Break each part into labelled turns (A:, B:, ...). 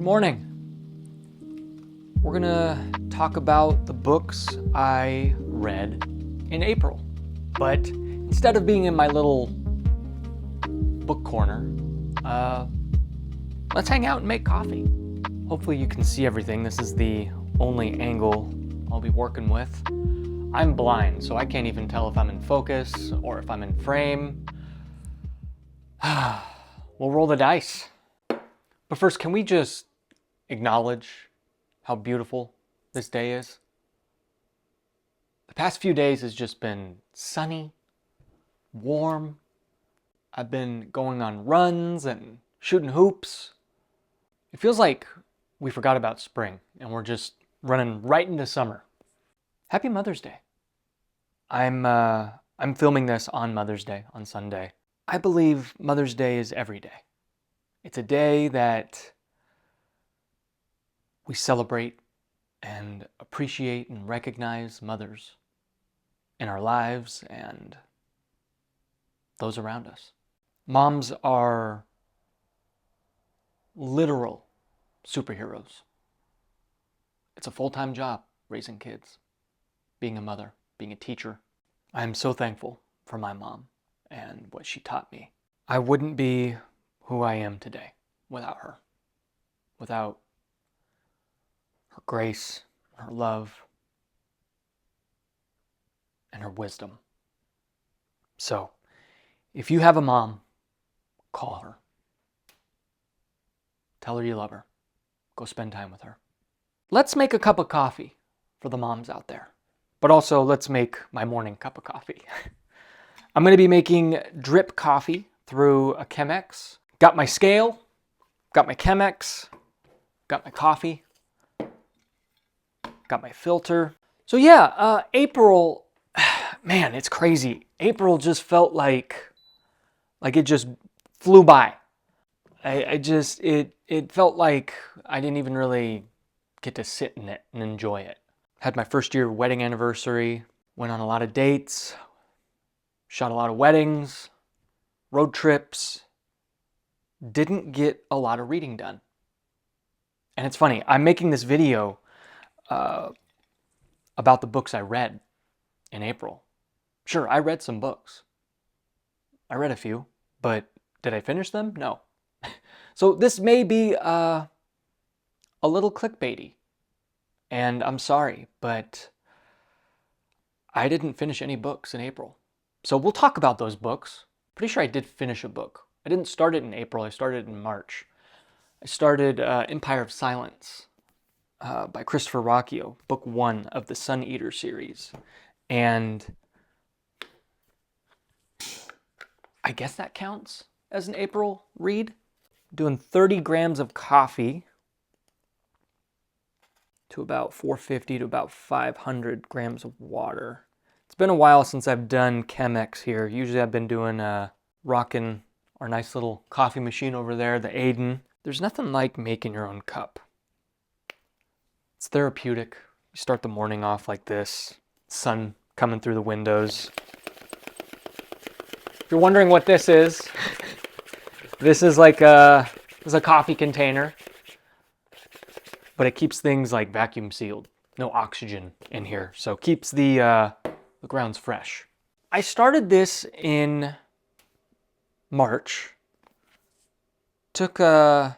A: morning. We're gonna talk about the books I read in April. But instead of being in my little book corner, let's hang out and make coffee. Hopefully you can see everything. This is the only angle I'll be working with. I'm blind, so I can't even tell if I'm in focus or if I'm in frame. We'll roll the dice. But first, can we just acknowledge how beautiful this day is? The past few days has just been sunny, warm. I've been going on runs and shooting hoops. It feels like we forgot about spring and we're just running right into summer. Happy Mother's Day. I'm filming this on Mother's Day, on Sunday. I believe Mother's Day is every day. It's a day that we celebrate and appreciate and recognize mothers in our lives and those around us. Moms are literal superheroes. It's a full-time job raising kids, being a mother, being a teacher. I am so thankful for my mom and what she taught me. I wouldn't be who I am today without her, without her grace, her love, and her wisdom. So, if you have a mom, call her. Tell her you love her. Go spend time with her. Let's make a cup of coffee for the moms out there. But also, let's make my morning cup of coffee. I'm going to be making drip coffee through a Chemex. Got my scale, got my Chemex, got my coffee, got my filter. So yeah, April, man, it's crazy. April just felt like it just flew by. It felt like I didn't even really get to sit in it and enjoy it. Had my first year wedding anniversary, went on a lot of dates, shot a lot of weddings, road trips, didn't get a lot of reading done. And it's funny, I'm making this video about the books I read in April. Sure, I read some books. I read a few, but did I finish them? No. So this may be a little clickbaity, and I'm sorry, but I didn't finish any books in April. So we'll talk about those books. Pretty sure I did finish a book. I didn't start it in April, I started in March. I started Empire of Silence by Christopher Rocchio, book 1 of the Sun Eater series. And I guess that counts as an April read. Doing 30 grams of coffee to about 450 to about 500 grams of water. It's been a while since I've done Chemex here. Usually I've been doing rocking our nice little coffee machine over there, the Aiden. There's nothing like making your own cup. It's therapeutic. You start the morning off like this, sun coming through the windows. If you're wondering what this is, this is like a coffee container, but it keeps things like vacuum sealed. No oxygen in here, so keeps the grounds fresh. I started this in March. Took a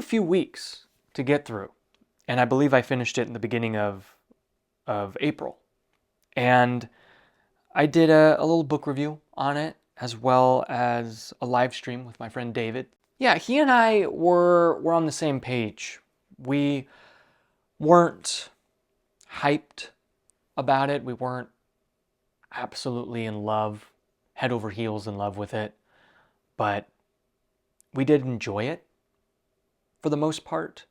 A: few weeks to get through, and I believe I finished it in the beginning of April. And I did a little book review on it, as well as a live stream with my friend David. Yeah, he and I were on the same page. We weren't hyped about it. We weren't absolutely in love, head over heels in love with it, but we did enjoy it for the most part.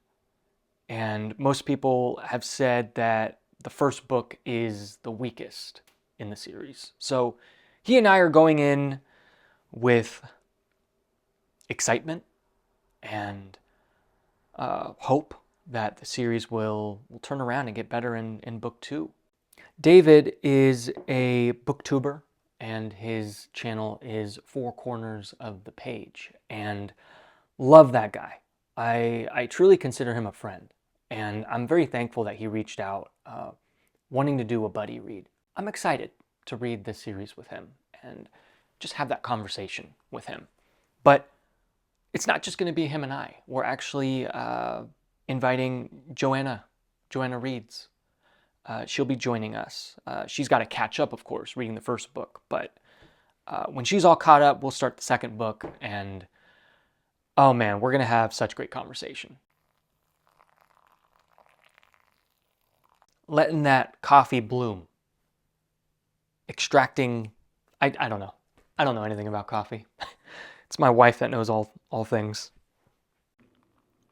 A: And most people have said that the first book is the weakest in the series. So he and I are going in with excitement and hope that the series will turn around and get better in book 2. David is a booktuber, and his channel is Four Corners of the Page, and love that guy. I truly consider him a friend, and I'm very thankful that he reached out wanting to do a buddy read. I'm excited to read this series with him and just have that conversation with him. But it's not just going to be him and I. We're actually inviting Joanna Reeds. She'll be joining us. She's got to catch up, of course, reading the first book. But when she's all caught up, we'll start the second book. And oh man, we're going to have such great conversation. Letting that coffee bloom. Extracting, I don't know. I don't know anything about coffee. It's my wife that knows all things.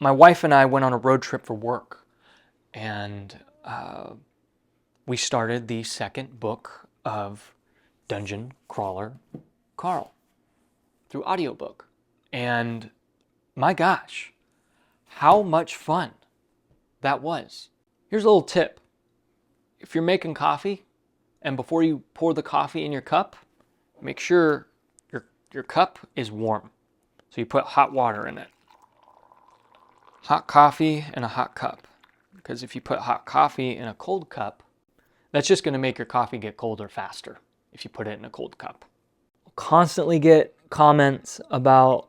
A: My wife and I went on a road trip for work, and we started the second book of Dungeon Crawler Carl through audiobook. And my gosh, how much fun that was. Here's a little tip. If you're making coffee, and before you pour the coffee in your cup, make sure your cup is warm. So you put hot water in it. Hot coffee in a hot cup. Because if you put hot coffee in a cold cup, that's just going to make your coffee get colder faster if you put it in a cold cup. Constantly get comments about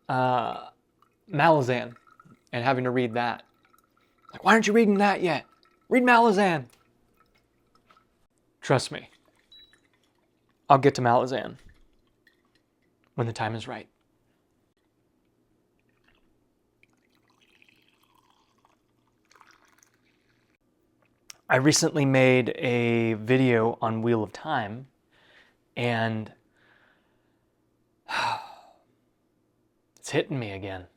A: Malazan and having to read that. Like, why aren't you reading that yet? Read Malazan. Trust me, I'll get to Malazan when the time is right. I recently made a video on Wheel of Time, and it's hitting me again.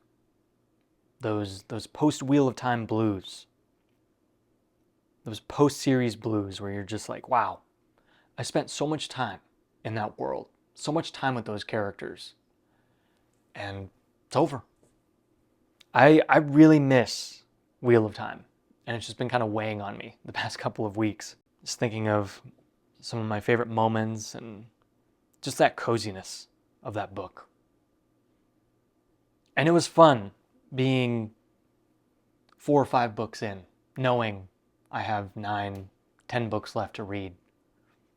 A: Those post Wheel of Time blues. Those post-series blues where you're just like, wow, I spent so much time in that world, so much time with those characters, and it's over. I really miss Wheel of Time, and it's just been kind of weighing on me the past couple of weeks. Just thinking of some of my favorite moments and just that coziness of that book. And it was fun being 4 or 5 books in, knowing I have 9, 10 books left to read,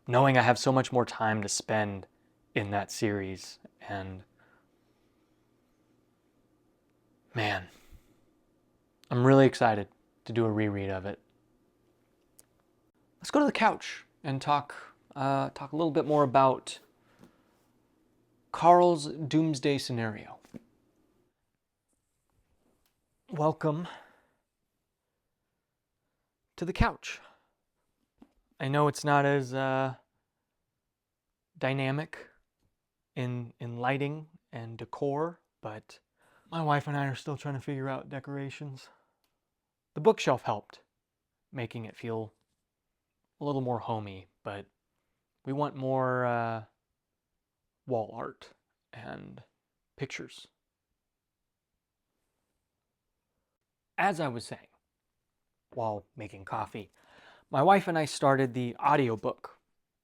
A: knowing I have so much more time to spend in that series. And man, I'm really excited to do a reread of it. Let's go to the couch and talk a little bit more about Carl's doomsday scenario. Welcome to the couch. I know it's not as dynamic in lighting and decor, but my wife and I are still trying to figure out decorations. The bookshelf helped, making it feel a little more homey, but we want more wall art and pictures. As I was saying, while making coffee, my wife and I started the audiobook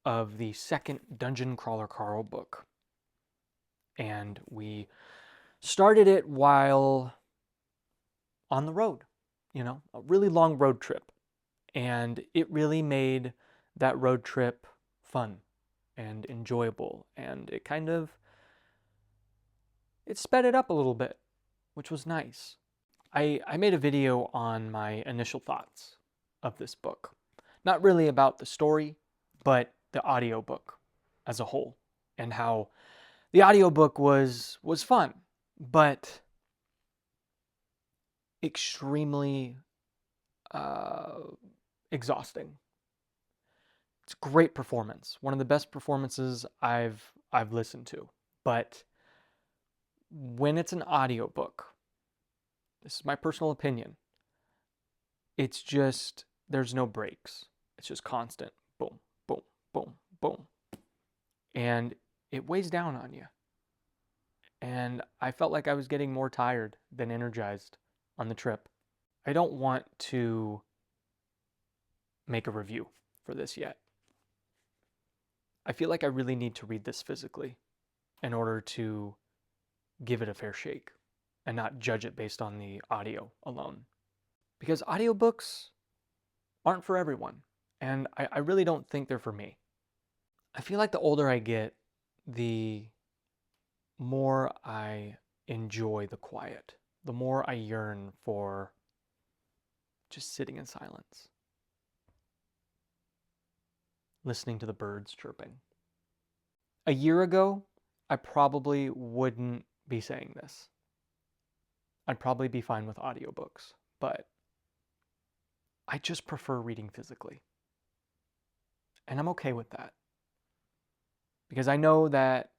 A: of the second Dungeon Crawler Carl book. And we started it while on the road, a really long road trip. And it really made that road trip fun and enjoyable. And it sped it up a little bit, which was nice. I made a video on my initial thoughts of this book. Not really about the story, but the audiobook as a whole, and how the audiobook was fun, but extremely exhausting. It's a great performance, one of the best performances I've listened to. But when it's an audiobook, this is my personal opinion, it's just, there's no breaks. It's just constant boom, boom, boom, boom. And it weighs down on you. And I felt like I was getting more tired than energized on the trip. I don't want to make a review for this yet. I feel like I really need to read this physically in order to give it a fair shake and not judge it based on the audio alone. Because audiobooks aren't for everyone, and I really don't think they're for me. I feel like the older I get, the more I enjoy the quiet, the more I yearn for just sitting in silence, listening to the birds chirping. A year ago, I probably wouldn't be saying this. I'd probably be fine with audiobooks, but I just prefer reading physically. And I'm okay with that. Because I know that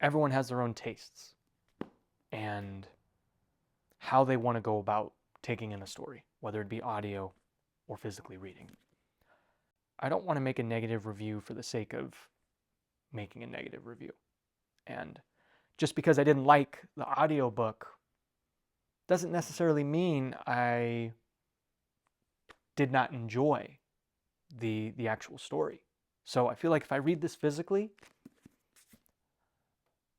A: everyone has their own tastes and how they want to go about taking in a story, whether it be audio or physically reading. I don't want to make a negative review for the sake of making a negative review. And just because I didn't like the audiobook doesn't necessarily mean I did not enjoy the actual story. So I feel like if I read this physically,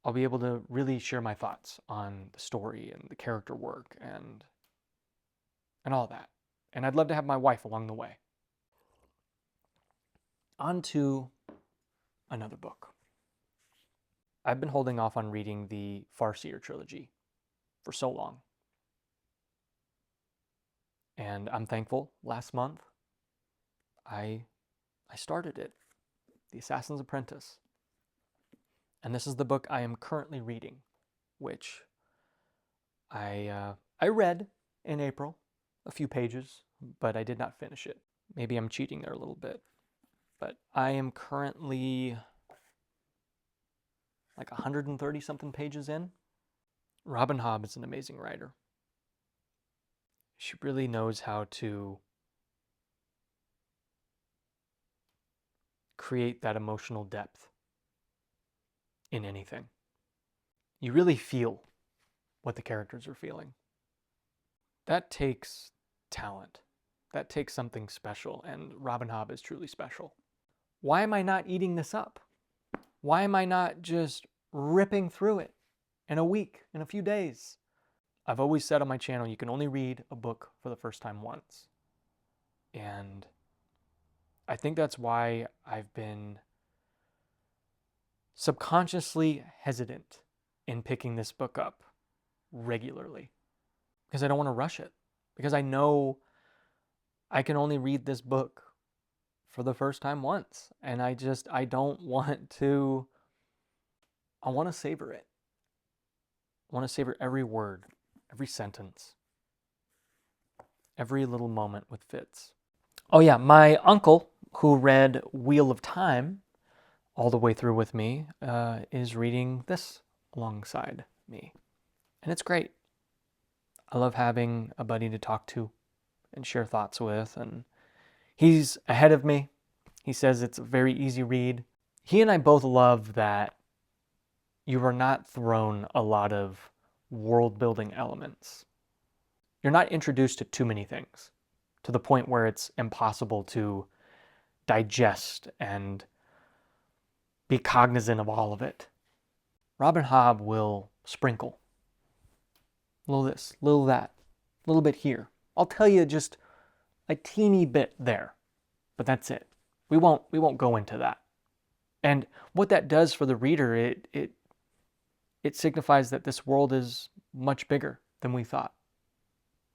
A: I'll be able to really share my thoughts on the story and the character work and all that. And I'd love to have my wife along the way. On to another book. I've been holding off on reading the Farseer trilogy for so long. And I'm thankful last month I started it, The Assassin's Apprentice. And this is the book I am currently reading, which I read in April, a few pages, but I did not finish it. Maybe I'm cheating there a little bit. But I am currently like 130 something pages in. Robin Hobb is an amazing writer. She really knows how to create that emotional depth in anything. You really feel what the characters are feeling. That takes talent. That takes something special, and Robin Hobb is truly special. Why am I not eating this up? Why am I not just ripping through it in a week, in a few days? I've always said on my channel, you can only read a book for the first time once. And I think that's why I've been subconsciously hesitant in picking this book up regularly. Because I don't want to rush it. Because I know I can only read this book for the first time once. And I don't want to, I want to savor it. I want to savor every word, every sentence, every little moment with Fitz. Oh yeah, my uncle, who read Wheel of Time all the way through with me, is reading this alongside me. And it's great. I love having a buddy to talk to and share thoughts with. And he's ahead of me. He says it's a very easy read. He and I both love that you are not thrown a lot of world-building elements. You're not introduced to too many things, to the point where it's impossible to digest and be cognizant of all of it. Robin Hobb will sprinkle a little this, a little that, a little bit here. I'll tell you just a teeny bit there, but that's it. We won't go into that. And what that does for the reader, it signifies that this world is much bigger than we thought,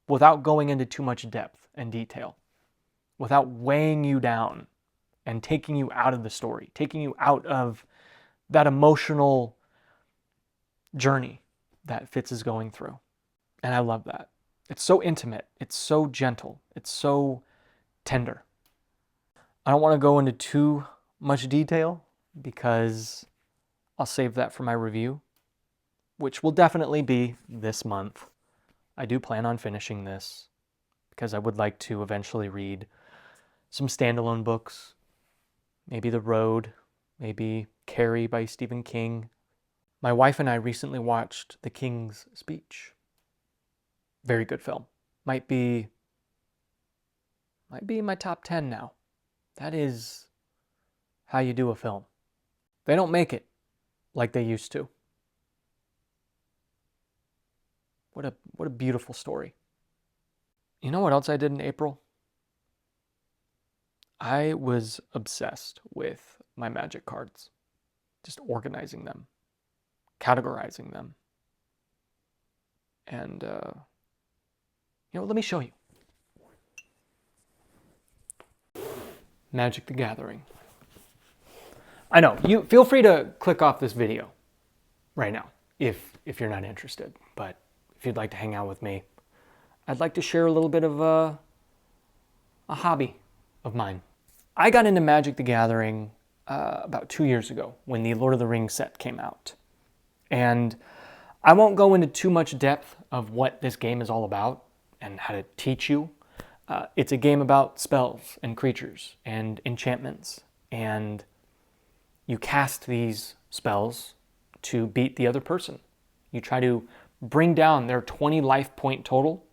A: without going into too much depth and detail, without weighing you down and taking you out of the story, taking you out of that emotional journey that Fitz is going through. And I love that. It's so intimate. It's so gentle. It's so tender. I don't want to go into too much detail because I'll save that for my review, which will definitely be this month. I do plan on finishing this because I would like to eventually read some standalone books. Maybe The Road, maybe Carrie by Stephen King. My wife and I recently watched The King's Speech. Very good film. Might be in my top 10 now. That is how you do a film. They don't make it like they used to. What a beautiful story. You know what else I did in April? I was obsessed with my magic cards, just organizing them, categorizing them. And, let me show you. Magic the Gathering. I know, you feel free to click off this video right now if you're not interested. But if you'd like to hang out with me, I'd like to share a little bit of a hobby of mine. I got into Magic the Gathering about 2 years ago when the Lord of the Rings set came out. And I won't go into too much depth of what this game is all about and how to teach you. It's a game about spells and creatures and enchantments. And you cast these spells to beat the other person. You try to bring down their 20 life point total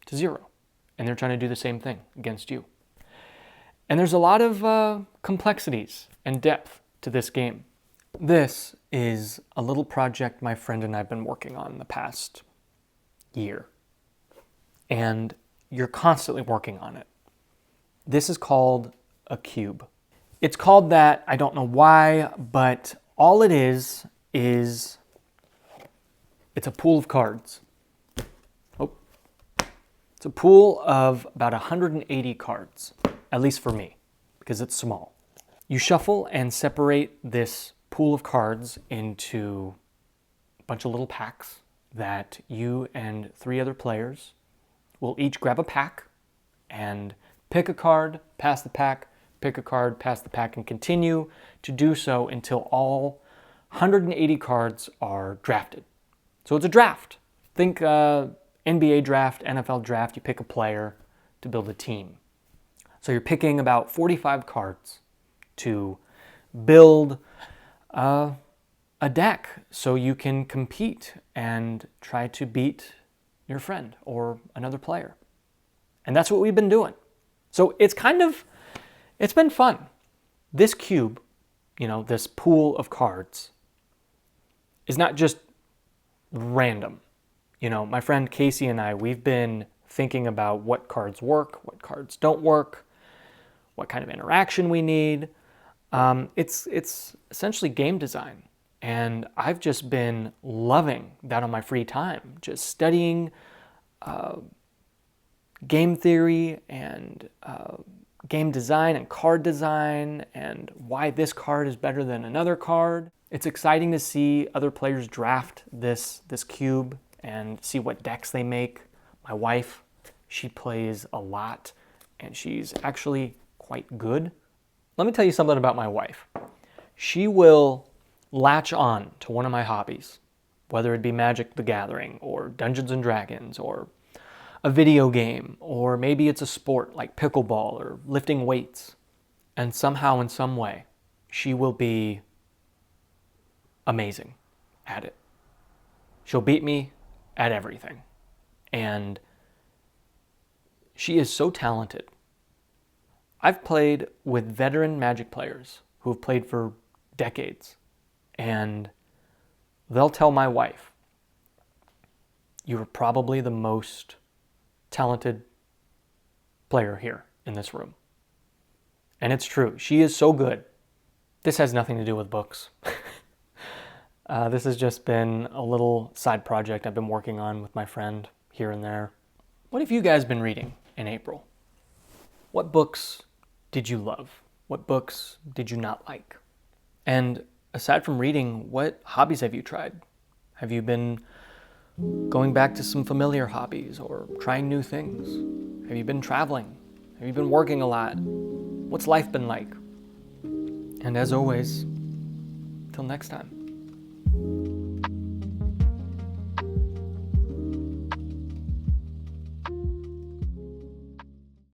A: to 0. And they're trying to do the same thing against you. And there's a lot of complexities and depth to this game. This is a little project my friend and I have been working on the past year. And you're constantly working on it. This is called a cube. It's called that, I don't know why, but all it is it's a pool of cards. It's a pool of about 180 cards, at least for me, because it's small. You shuffle and separate this pool of cards into a bunch of little packs that you and 3 other players will each grab a pack and pick a card, pass the pack, pick a card, pass the pack, and continue to do so until all 180 cards are drafted. So it's a draft. Think NBA draft, NFL draft, you pick a player to build a team. So you're picking about 45 cards to build a deck so you can compete and try to beat your friend or another player. And that's what we've been doing. So it's been fun. This cube, this pool of cards is not just random. My friend Casey and I, we've been thinking about what cards work, what cards don't work, what kind of interaction we need. It's essentially game design. And I've just been loving that on my free time, just studying game theory and game design and card design and why this card is better than another card. It's exciting to see other players draft this cube and see what decks they make. My wife, she plays a lot and she's actually quite good. Let me tell you something about my wife. She will latch on to one of my hobbies, whether it be Magic the Gathering or Dungeons and Dragons or a video game, or maybe it's a sport like pickleball or lifting weights. And somehow, in some way, she will be amazing at it. She'll beat me at everything. And she is so talented. I've played with veteran Magic players who have played for decades. And they'll tell my wife, "You are probably the most talented player here in this room." And it's true. She is so good. This has nothing to do with books. This has just been a little side project I've been working on with my friend here and there. What have you guys been reading in April? What books did you love? What books did you not like? And aside from reading, what hobbies have you tried? Have you been going back to some familiar hobbies or trying new things? Have you been traveling? Have you been working a lot? What's life been like? And as always, till next time.